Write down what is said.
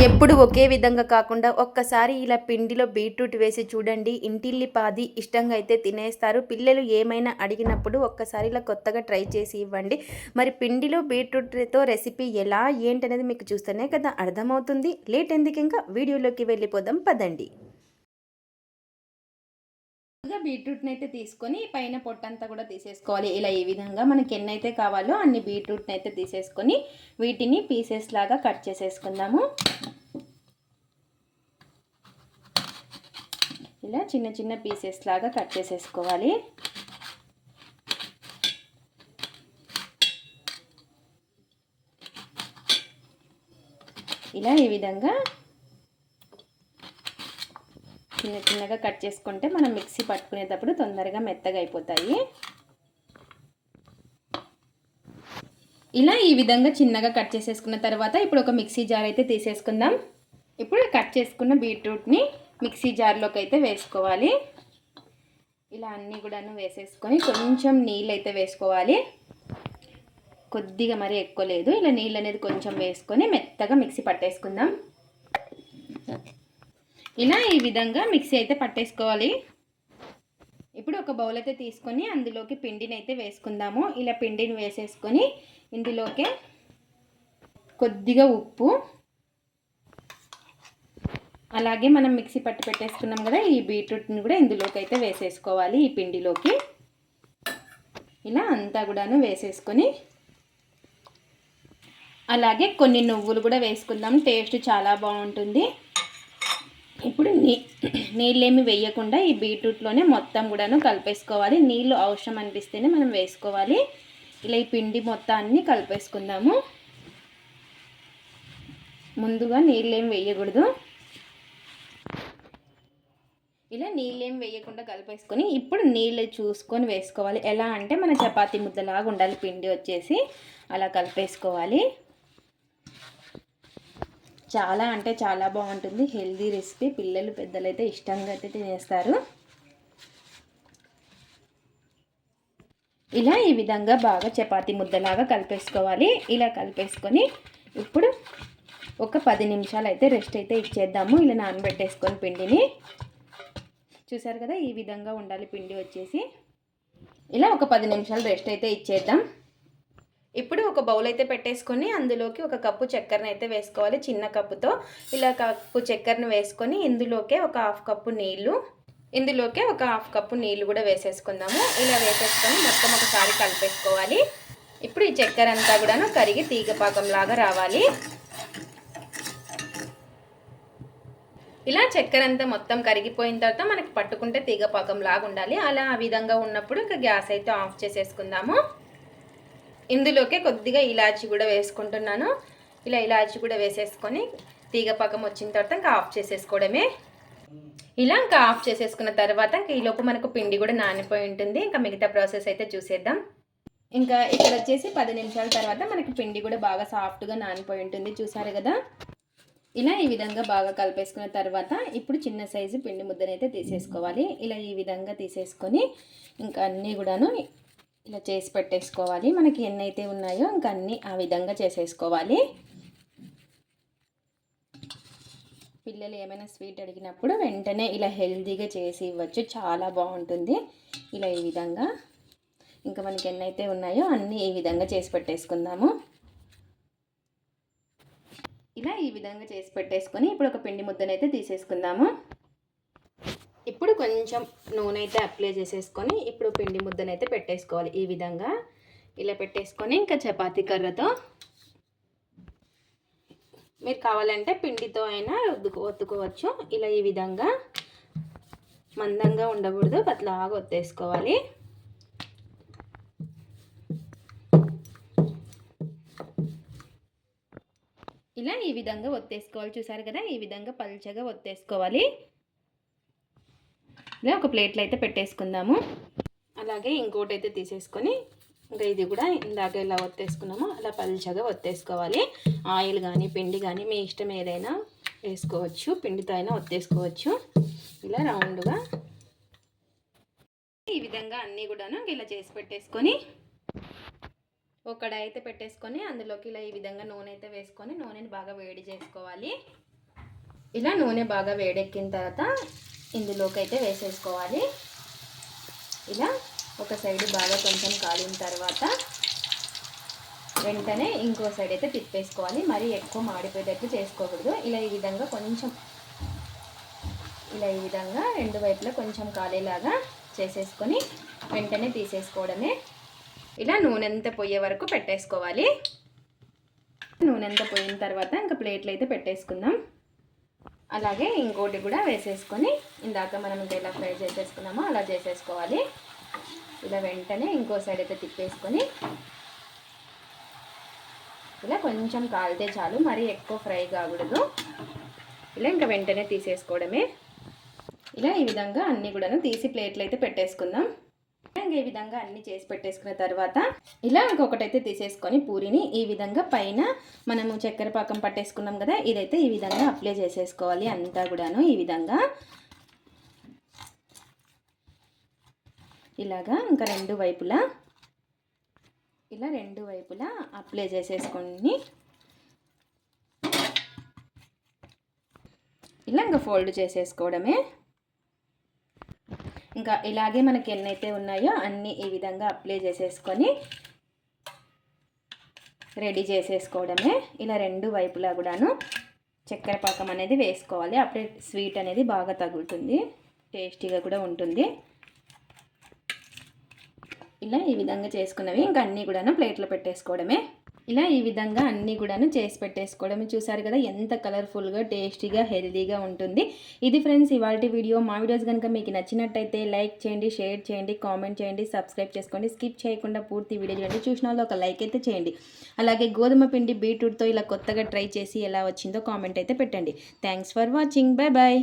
ఎప్పుడు ఒకే విధంగా కాకుండా ఒక్కసారి ఇలా పిండిలో బీట్రూట్ వేసి చూడండి. ఇంటిల్లిపాది ఇష్టంగా అయితే తినేస్తారు. పిల్లలు ఏమైనా అడిగినప్పుడు ఒక్కసారి ఇలా కొత్తగా ట్రై చేసి ఇవ్వండి. మరి పిండిలో బీట్రూట్‌తో రెసిపీ ఎలా ఏంటనేది మీకు చూస్తేనే కదా అర్థమవుతుంది. లేట్ ఎందుకు, ఇంకా వీడియోలోకి వెళ్ళిపోదాం పదండి. బీట్రూట్ని అయితే తీసుకొని పైన పొట్టంతా కూడా తీసేసుకోవాలి. ఇలా ఈ విధంగా మనకి ఎన్నైతే కావాలో అన్ని బీట్రూట్ని అయితే తీసేసుకొని వీటిని పీసెస్ లాగా కట్ చేసేసుకుందాము. ఇలా చిన్న చిన్న పీసెస్ లాగా కట్ చేసేసుకోవాలి. ఇలా ఈ విధంగా చిన్న చిన్నగా కట్ చేసుకుంటే మనం మిక్సీ పట్టుకునేటప్పుడు తొందరగా మెత్తగా అయిపోతాయి. ఇలా ఈ విధంగా చిన్నగా కట్ చేసేసుకున్న తర్వాత ఇప్పుడు ఒక మిక్సీ జార్ అయితే తీసేసుకుందాం. ఇప్పుడు కట్ చేసుకున్న బీట్రూట్ని మిక్సీ జార్లోకి అయితే వేసుకోవాలి. ఇలా అన్నీ కూడాను వేసేసుకొని కొంచెం నీళ్ళు అయితే వేసుకోవాలి. కొద్దిగా మరీ ఎక్కువ లేదు. ఇలా నీళ్ళు అనేది కొంచెం వేసుకొని మెత్తగా మిక్సీ పట్టేసుకుందాం. ఇలా ఈ విధంగా మిక్సీ అయితే పట్టేసుకోవాలి. ఇప్పుడు ఒక బౌల్ అయితే తీసుకొని అందులోకి పిండిని అయితే వేసుకుందాము. ఇలా పిండిని వేసేసుకొని ఇందులోకి కొద్దిగా ఉప్పు, అలాగే మనం మిక్సీ పట్టి పెట్టేసుకున్నాం కదా ఈ బీట్రూట్ని కూడా ఇందులోకి అయితే వేసేసుకోవాలి. ఈ పిండిలోకి ఇలా అంతా కూడాను వేసేసుకొని అలాగే కొన్ని నువ్వులు కూడా వేసుకుందాం. టేస్ట్ చాలా బాగుంటుంది. ఇప్పుడు నీళ్ళేమి వేయకుండా ఈ బీట్రూట్లోనే మొత్తం కూడాను కలిపేసుకోవాలి. నీళ్ళు అవసరం అనిపిస్తేనే మనం వేసుకోవాలి. ఇలా ఈ పిండి మొత్తాన్ని కలిపేసుకుందాము. ముందుగా నీళ్ళేమి వేయకూడదు. ఇలా నీళ్ళేం వేయకుండా కలిపేసుకొని ఇప్పుడు నీళ్ళు చూసుకొని వేసుకోవాలి. ఎలా అంటే మన చపాతీ ముద్దలాగా ఉండాలి పిండి వచ్చేసి, అలా కలిపేసుకోవాలి. చాలా అంటే చాలా బాగుంటుంది. Healthy recipe. పిల్లలు పెద్దలు అయితే ఇష్టంగా అయితే తినేస్తారు. ఇలా ఈ విధంగా బాగా చపాతీ ముద్దలాగా కలిపేసుకోవాలి. ఇలా కలిపేసుకొని ఇప్పుడు ఒక 10 నిమిషాలు అయితే రెస్ట్ అయితే ఇచ్చేద్దాము. ఇలా నానబెట్టేసుకొని పిండిని చూసారు కదా ఈ విధంగా ఉండాలి పిండి వచ్చేసి. ఇలా ఒక 10 నిమిషాలు రెస్ట్ అయితే ఇచ్చేద్దాం. ఇప్పుడు ఒక బౌల్ అయితే పెట్టేసుకొని అందులోకి ఒక కప్పు చక్కెరని అయితే వేసుకోవాలి. చిన్న కప్పుతో ఇలా కప్పు చక్కెరను వేసుకొని ఇందులోకే ఒక హాఫ్ కప్పు నీళ్ళు, ఇందులోకే ఒక హాఫ్ కప్పు నీళ్ళు కూడా వేసేసుకుందాము. ఇలా వేసేసుకొని మొత్తం ఒకసారి కలిపేసుకోవాలి. ఇప్పుడు ఈ చక్కెర అంతా కూడాను కరిగి తీగపాకం లాగా రావాలి. ఇలా చక్కెర అంతా మొత్తం కరిగిపోయిన తర్వాత మనకి పట్టుకుంటే తీగపాకం లాగా ఉండాలి. అలా ఆ విధంగా ఉన్నప్పుడు ఇంకా గ్యాస్ అయితే ఆఫ్ చేసేసుకుందాము. ఇందులోకే కొద్దిగా ఇలాచి కూడా వేసుకుంటున్నాను. ఇలా ఇలాచి కూడా వేసేసుకొని తీగపాకం వచ్చిన తర్వాత ఇంకా ఆఫ్ చేసేసుకోవడమే. ఇలా ఇంకా ఆఫ్ చేసేసుకున్న తర్వాత ఇంకా ఈలోపు మనకు పిండి కూడా నానిపోయి ఉంటుంది. ఇంకా మిగతా ప్రాసెస్ అయితే చూసేద్దాం. ఇంకా ఇక్కడ వచ్చేసి 10 నిమిషాల తర్వాత మనకి పిండి కూడా బాగా సాఫ్ట్గా నానిపోయి ఉంటుంది. చూసారు కదా ఇలా ఈ విధంగా బాగా కలిపేసుకున్న తర్వాత ఇప్పుడు చిన్న సైజు పిండి ముద్దనైతే తీసేసుకోవాలి. ఇలా ఈ విధంగా తీసేసుకొని ఇంకా అన్నీ కూడాను ఇలా చేసి పెట్టేసుకోవాలి. మనకి ఎన్నైతే ఉన్నాయో ఇంకా అన్నీ ఆ విధంగా చేసేసుకోవాలి. పిల్లలు ఏమైనా స్వీట్ అడిగినప్పుడు వెంటనే ఇలా హెల్తీగా చేసి ఇవ్వచ్చు. చాలా బాగుంటుంది. ఇలా ఈ విధంగా ఇంకా మనకి ఎన్నైతే ఉన్నాయో అన్నీ ఈ విధంగా చేసి పెట్టేసుకుందాము. ఇలా ఈ విధంగా చేసి పెట్టేసుకొని ఇప్పుడు ఒక పిండి ముద్దనైతే తీసేసుకుందాము. ఇప్పుడు కొంచెం నూనె అయితే అప్లై చేసేసుకొని ఇప్పుడు పిండి ముద్దనైతే పెట్టేసుకోవాలి. ఈ విధంగా ఇలా పెట్టేసుకొని ఇంకా చపాతీ కర్రతో మీరు కావాలంటే పిండితో అయినా ఒత్తుకోవచ్చు. ఇలా ఈ విధంగా మందంగా ఉండకూడదు, పతలాగా ఒత్తేసుకోవాలి. ఇలా ఈ విధంగా ఒత్తేసుకోవాలి. చూసారు కదా ఈ విధంగా పల్చగా ఒత్తేసుకోవాలి. ఇలా ఒక ప్లేట్లో అయితే పెట్టేసుకుందాము. అలాగే ఇంకోటి అయితే తీసేసుకొని ఇంకా ఇది కూడా ఇందాక ఇలా ఒత్తేసుకున్నాము అలా పల్చగా ఒత్తేసుకోవాలి. ఆయిల్ కానీ పిండి కానీ మీ ఇష్టం ఏదైనా వేసుకోవచ్చు. పిండితో అయినా ఒత్తేసుకోవచ్చు. ఇలా రౌండ్గా ఈ విధంగా అన్నీ కూడాను ఇలా చేసి పెట్టేసుకొని ఒక కడాయి అయితే పెట్టేసుకొని అందులోకి ఇలా ఈ విధంగా నూనె అయితే వేసుకొని నూనెని బాగా వేడి చేసుకోవాలి. ఇలా నూనె బాగా వేడెక్కిన తర్వాత ఇందులోకి అయితే వేసేసుకోవాలి. ఇలా ఒక సైడ్ బాగా కొంచెం కాలిన తర్వాత వెంటనే ఇంకో సైడ్ అయితే తిప్పేసుకోవాలి. మరీ ఎక్కువ మాడిపోయేటట్టు చేసుకోకూడదు. ఇలా ఈ విధంగా కొంచెం రెండు వైపులా కొంచెం కాలేలాగా చేసేసుకొని వెంటనే తీసేసుకోవడమే. ఇలా నూనె అంతా పోయే వరకు పెట్టేసుకోవాలి. నూనె అంతా పోయిన తర్వాత ఇంకా ప్లేట్లు అయితే పెట్టేసుకుందాం. అలాగే ఇంకోటి కూడా వేసేసుకొని ఇందాక మనం ఇంకా ఎలా ఫ్రై చేసేసుకున్నామో అలా చేసేసుకోవాలి. ఇలా వెంటనే ఇంకో సైడ్ అయితే తిప్పేసుకొని ఇలా కొంచెం కాలితే చాలు, మరీ ఎక్కువ ఫ్రై కాకూడదు. ఇలా ఇంకా వెంటనే తీసేసుకోవడమే. ఇలా ఈ విధంగా అన్నీ కూడాను తీసి ప్లేట్లు అయితే పెట్టేసుకుందాం. ఇంకా ఈ విధంగా అన్నీ చేసి పెట్టేసుకున్న తర్వాత ఇలా ఇంకొకటైతే తీసేసుకొని పూరిని ఈ విధంగా పైన మనము చక్కెర పాకం పట్టేసుకున్నాం కదా, ఇదైతే ఈ విధంగా అప్లై చేసేసుకోవాలి. అంతా కూడాను ఈ విధంగా ఇలాగా ఇంకా రెండు వైపులా అప్లై చేసేసుకొని ఇలా ఇంకా ఫోల్డ్ చేసేసుకోవడమే. ఇంకా ఇలాగే మనకి ఎన్నైతే ఉన్నాయో అన్నీ ఈ విధంగా అప్లై చేసేసుకొని రెడీ చేసేసుకోవడమే. ఇలా రెండు వైపులా కూడాను చక్కెర పాకం అనేది వేసుకోవాలి. అప్పుడే స్వీట్ అనేది బాగా తగులుతుంది, టేస్టీగా కూడా ఉంటుంది. ఇలా ఈ విధంగా చేసుకున్నవి ఇంకా అన్నీ కూడాను ప్లేట్లో పెట్టేసుకోవడమే. ఇలా ఈ విధంగా అన్నీ కూడాను చేసి పెట్టేసుకోవడమే. చూసారు కదా ఎంత కలర్ఫుల్గా, టేస్టీగా, హెల్తీగా ఉంటుంది. ఇది ఫ్రెండ్స్ ఇవాల్టి వీడియో. మా వీడియోస్ కనుక మీకు నచ్చినట్టయితే లైక్ చేయండి, షేర్ చేయండి, కామెంట్ చేయండి, సబ్స్క్రైబ్ చేసుకోండి. స్కిప్ చేయకుండా పూర్తి వీడియో చూడండి. చూసిన వాళ్ళు ఒక లైక్ అయితే చేయండి. అలాగే గోధుమ పిండి బీట్రూట్తో ఇలా కొత్తగా ట్రై చేసి ఎలా వచ్చిందో కామెంట్ అయితే పెట్టండి. Thanks for watching. Bye bye.